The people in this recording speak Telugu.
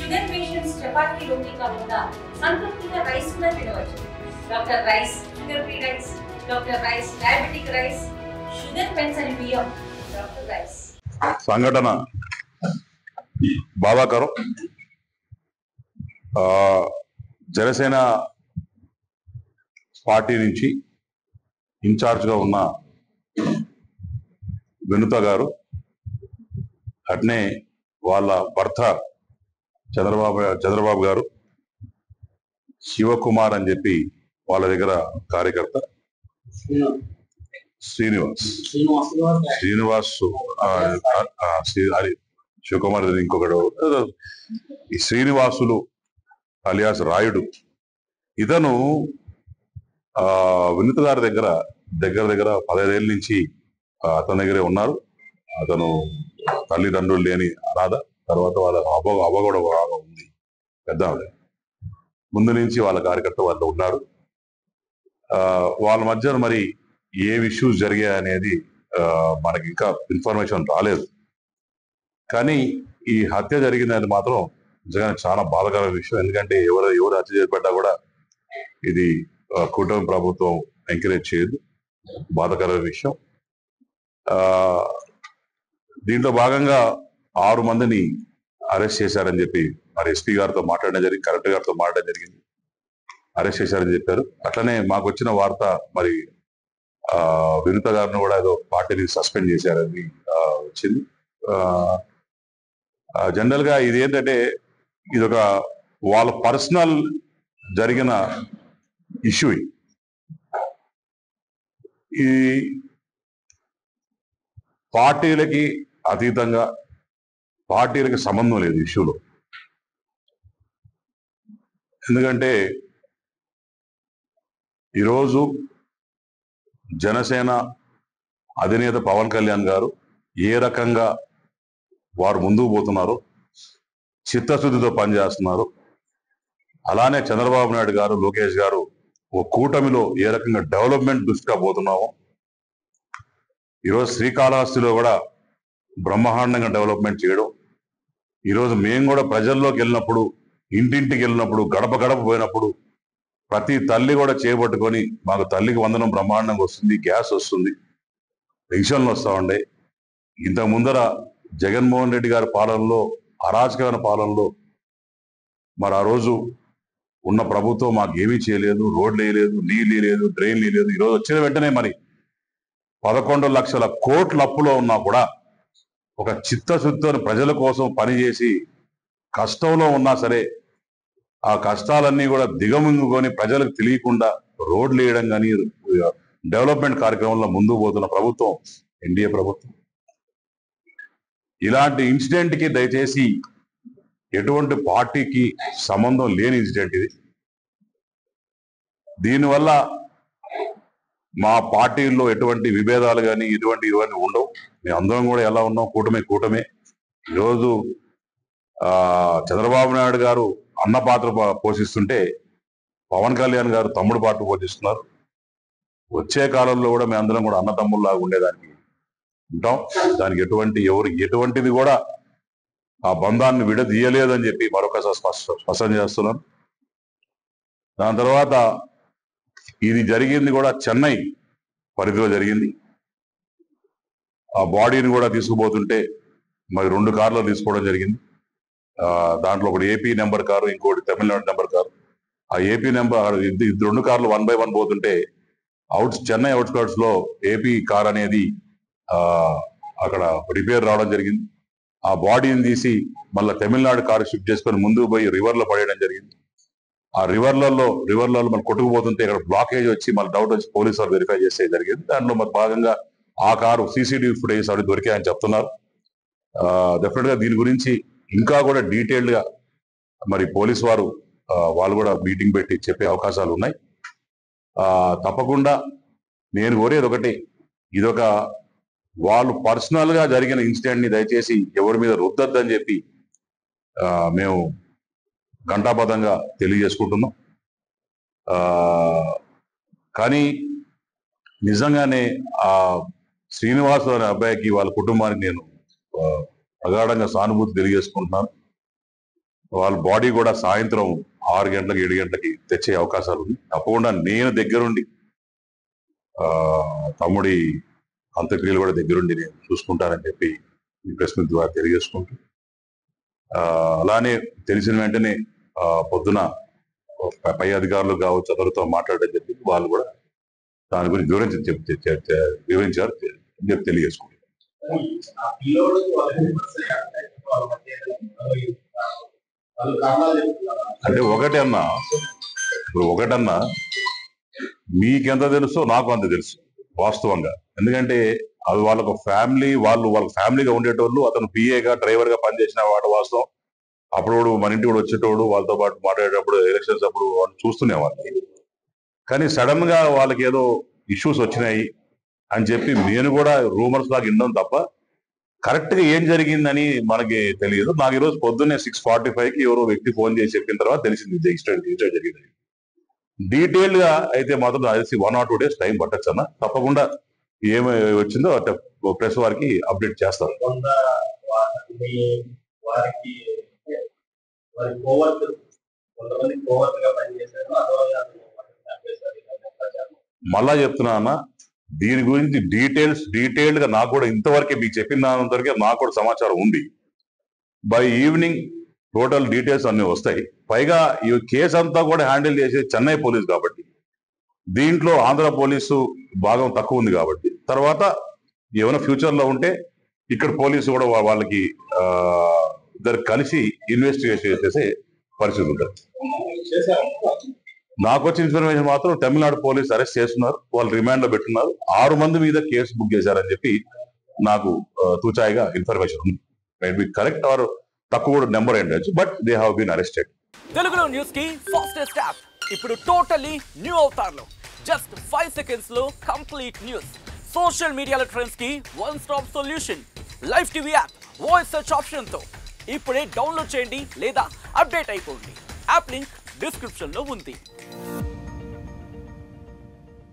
షుగర్ పేషెంట్స్ చపాతీ రోటీ కాకుండా సంతృప్తిగా రైస్ కూడా తినవచ్చు. Doctor rice, sugar free rice, doctor rice, diabetic rice, sugar పెన్సని బియ్యం, డాక్టర్ రైస్. సంఘటన బాధాకరం. జనసేన పార్టీ నుంచి ఇన్ఛార్జ్గా ఉన్న వినుత గారు, అట్నే వాళ్ళ భర్త చంద్రబాబు గారు, శివకుమార్ అని చెప్పి వాళ్ళ దగ్గర కార్యకర్త శ్రీనివాస్ శివకుమార్ ఇంకొకడు ఈ శ్రీనివాసులు అలియాస్ రాయుడు. ఇతను వినుత గారి దగ్గర 15 ఏళ్ళ నుంచి అతని దగ్గరే ఉన్నారు. అతను తల్లిదండ్రులు లేని అనాథ. తర్వాత వాళ్ళ అవ్వ కూడా ఉంది, పెద్ద ఆవిడ. ముందు నుంచి వాళ్ళ కార్యకర్త వాళ్ళు ఉన్నారు. వాళ్ళ మధ్య మరి ఏ ఇష్యూస్ జరిగాయి అనేది మనకి ఇంకా ఇన్ఫర్మేషన్ రాలేదు. కానీ ఈ హత్య జరిగిందని మాత్రం నిజంగా చాలా బాధాకరమైన విషయం. ఎందుకంటే ఎవరు హత్య చేయబడ్డా కూడా ఇది కూటమి ప్రభుత్వం ఎంకరేజ్ చేయదు. బాధాకరమైన విషయం. దీంట్లో భాగంగా 6 మందిని అరెస్ట్ చేశారని చెప్పి మరి ఎస్పీ గారితో మాట్లాడడం జరిగింది, కలెక్టర్ గారితో మాట్లాడడం జరిగింది. అరెస్ట్ చేశారని చెప్పారు. అట్లనే మాకు వచ్చిన వార్త మరి వినుత గారిని కూడా ఏదో పార్టీని సస్పెండ్ చేశారని వచ్చింది. జనరల్ గా ఇది ఏంటంటే ఇదొక వాళ్ళ పర్సనల్ జరిగిన ఇష్యూ. ఈ పార్టీలకి అతీతంగా, పార్టీలకి సంబంధం లేదు ఇష్యూలో. ఎందుకంటే ఈరోజు జనసేన అధినేత పవన్ కళ్యాణ్ గారు ఏ రకంగా వారు ముందుకు పోతున్నారు, చిత్తశుద్ధితో పనిచేస్తున్నారు. అలానే చంద్రబాబు నాయుడు గారు, లోకేష్ గారు ఓ కూటమిలో ఏ రకంగా డెవలప్మెంట్ దృష్టిగా పోతున్నామో, ఈరోజు శ్రీకాళహస్తిలో కూడా బ్రహ్మాండంగా డెవలప్మెంట్ చేయడం. ఈరోజు మేము కూడా ప్రజల్లోకి వెళ్ళినప్పుడు, ఇంటింటికి వెళ్ళినప్పుడు, గడప గడప పోయినప్పుడు ప్రతి తల్లి కూడా చేపట్టుకొని మాకు తల్లికి వందనం బ్రహ్మాండంగా వస్తుంది, గ్యాస్ వస్తుంది, పెన్షన్లు వస్తూ ఉండే. ఇంతకు ముందర జగన్మోహన్ రెడ్డి గారి పాలనలో, అరాచకమైన పాలనలో మరి ఆ రోజు ఉన్న ప్రభుత్వం మాకు ఏమీ చేయలేదు. రోడ్లు వేయలేదు, నీళ్ళు వేయలేదు, డ్రైన్లు వేయలేదు. ఈరోజు వచ్చిన వెంటనే మరి 11 లక్షల కోట్ల అప్పులో ఉన్నా కూడా ఒక చిత్తశుద్ధితో ప్రజల కోసం పనిచేసి కష్టంలో ఉన్నా సరే ఆ కష్టాలన్నీ కూడా దిగమింగుకొని ప్రజలకు తెలియకుండా రోడ్లు వేయడం కానీ డెవలప్మెంట్ కార్యక్రమంలో ముందుకు పోతున్న ప్రభుత్వం ఎన్డీఏ ప్రభుత్వం. ఇలాంటి ఇన్సిడెంట్ కి దయచేసి ఎటువంటి పార్టీకి సంబంధం లేని ఇన్సిడెంట్ ఇది. దీనివల్ల మా పార్టీల్లో ఎటువంటి విభేదాలు కానీ ఇవన్నీ ఉండవు. మేము అందరం కూడా ఎలా ఉన్నాం, కూటమే. ఈరోజు చంద్రబాబు నాయుడు గారు అన్న పాత్ర పోషిస్తుంటే పవన్ కళ్యాణ్ గారు తమ్ముడు పాత్ర పోషిస్తున్నారు. వచ్చే కాలంలో కూడా మేము అందరం కూడా అన్నతమ్ముల్లాగా ఉండేదానికి ఉంటాం. దానికి ఎటువంటిది కూడా ఆ బంధాన్ని విడదీయలేదని చెప్పి మరొకసారి స్పష్టం చేస్తున్నాను. దాని తర్వాత ఇది జరిగింది కూడా చెన్నై పరిధిలో జరిగింది. ఆ బాడీని కూడా తీసుకుపోతుంటే మరి 2 కార్లు తీసుకోవడం జరిగింది. దాంట్లో ఒకటి ఏపీ నెంబర్ కారు, ఇంకోటి తమిళనాడు నెంబర్ కారు. ఆ ఏపీ నెంబర్ 2 కార్లు 1 by 1 పోతుంటే చెన్నై అవుట్స్కర్ట్స్ లో ఏపీ కార్ అనేది అక్కడ రిపేర్ రావడం జరిగింది. ఆ బాడీని తీసి మళ్ళీ తమిళనాడు కారు షిఫ్ట్ చేసుకొని ముందుకు పోయి రివర్ లో పడేయడం జరిగింది. ఆ రివర్లలో మనం కొట్టుకుపోతుంటే ఇక్కడ బ్లాకేజ్ వచ్చి మళ్ళీ డౌట్ వచ్చి పోలీసు వాళ్ళు వెరిఫై చేసే జరిగింది. దాంట్లో మరి భాగంగా ఆ కారు CCTV ఫుటేజ్ అవి దొరికాయని చెప్తున్నారు. డెఫినెట్ గా దీని గురించి ఇంకా కూడా డీటెయిల్డ్ గా మరి పోలీసు వాళ్ళు కూడా మీటింగ్ పెట్టి చెప్పే అవకాశాలు ఉన్నాయి. తప్పకుండా నేను కోరేది ఒకటి, ఇదొక వాళ్ళు పర్సనల్ గా జరిగిన ఇన్సిడెంట్ ని దయచేసి ఎవరి మీద రుద్దద్దని చెప్పి మేము ఘంటాబద్ధంగా తెలియజేసుకుంటున్నాం. కానీ నిజంగానే ఆ శ్రీనివాసు అనే అబ్బాయికి, వాళ్ళ కుటుంబానికి నేను అగాఢంగా సానుభూతి తెలియజేసుకుంటున్నాను. వాళ్ళ బాడీ కూడా సాయంత్రం 6 గంటలకు 7 గంటలకి తెచ్చే అవకాశాలు ఉంది. తప్పకుండా నేను దగ్గరుండి తమ్ముడి అంత్యక్రియలు కూడా దగ్గరుండి నేను చూసుకుంటానని చెప్పి ఈ ప్రెస్ మీట్ ద్వారా తెలియజేసుకుంటూ, అలానే తెలిసిన వెంటనే పొద్దున పై అధికారులు కావచ్చు అందరితో మాట్లాడడం చెప్పి వాళ్ళు కూడా దాని గురించి వివరించారు తెలియజేసుకుంటారు. అంటే ఒకటన్నా మీకెంత తెలుసో నాకు అంత తెలుసు వాస్తవంగా. ఎందుకంటే అది వాళ్ళ ఫ్యామిలీగా ఉండేటోళ్ళు, అతను పిఏగా డ్రైవర్ గా పనిచేసిన వాడు వాస్తవం. అప్పుడు మన ఇంటి కూడా వచ్చేటోడు, వాళ్ళతో పాటు మాట్లాడేటప్పుడు ఎలక్షన్స్ అప్పుడు వాళ్ళు చూస్తునేవాళ్ళు. కానీ సడన్ గా వాళ్ళకి ఏదో ఇష్యూస్ వచ్చినాయి అని చెప్పి నేను కూడా రూమర్స్ లాగా విన్నాం తప్ప కరెక్ట్ గా ఏం జరిగిందని మనకి తెలియదు. నాకు ఈరోజు పొద్దున్నే 6:45కి ఎవరో వ్యక్తి ఫోన్ చేసి చెప్పిన తర్వాత తెలిసింది ఇన్సిడెంట్ జరిగింది. డీటెయిల్డ్ గా అయితే మాత్రం తెలిసి 1 or 2 days టైం పట్టచ్చు అన్న. తప్పకుండా ఏమి వచ్చిందో ప్రెస్ వారికి అప్డేట్ చేస్తారు. మళ్ళా చెప్తున్నా అన్న, దీని గురించి డీటెయిల్డ్ గా నాకు కూడా ఇంతవరకే మీకు చెప్పినంతవరకే నాకు కూడా సమాచారం ఉంది. బై ఈవినింగ్ టోటల్ డీటెయిల్స్ అన్ని వస్తాయి. పైగా ఈ కేసు అంతా కూడా హ్యాండిల్ చేసేది చెన్నై పోలీస్ కాబట్టి దీంట్లో ఆంధ్ర పోలీసు భాగం తక్కువ ఉంది కాబట్టి తర్వాత ఏమైనా ఫ్యూచర్ లో ఉంటే ఇక్కడ పోలీసు కూడా వాళ్ళకి ఇద్దరు కలిసి ఇన్వెస్టిగేషన్ చేసే పరిస్థితి ఉంటుంది. నాకు వచ్చిన ఇన్ఫర్మేషన్ మాత్రం తమిళనాడు పోలీసు అరెస్ట్ చేస్తున్నారు, వాళ్ళు రిమాండ్ లో పెట్టున్నారు. 6 మంది మీద కేసు బుక్ చేశారని చెప్పి నాకు తూచాయిగా ఇన్ఫర్మేషన్ ఉంది. మైట్ బి కరెక్ట్ ఆర్ తక్కువ నెంబర్ ఏంటచ్చు, but they have been arrested. తెలుగులో న్యూస్ కి ఫాస్టెస్ట్ యాప్ ఇప్పుడు టోటల్లీ న్యూ అవతార్లో జస్ట్ 5 seconds లో కంప్లీట్ న్యూస్, సోషల్ మీడియాలో ట్రెండ్స్ కి one stop solution, live TV app, voice search option తో ఇప్పుడే డౌన్లోడ్ చేయండి లేదా అప్డేట్ అయిపోండి. యాప్ లింక్ డిస్క్రిప్షన్ లో ఉంది.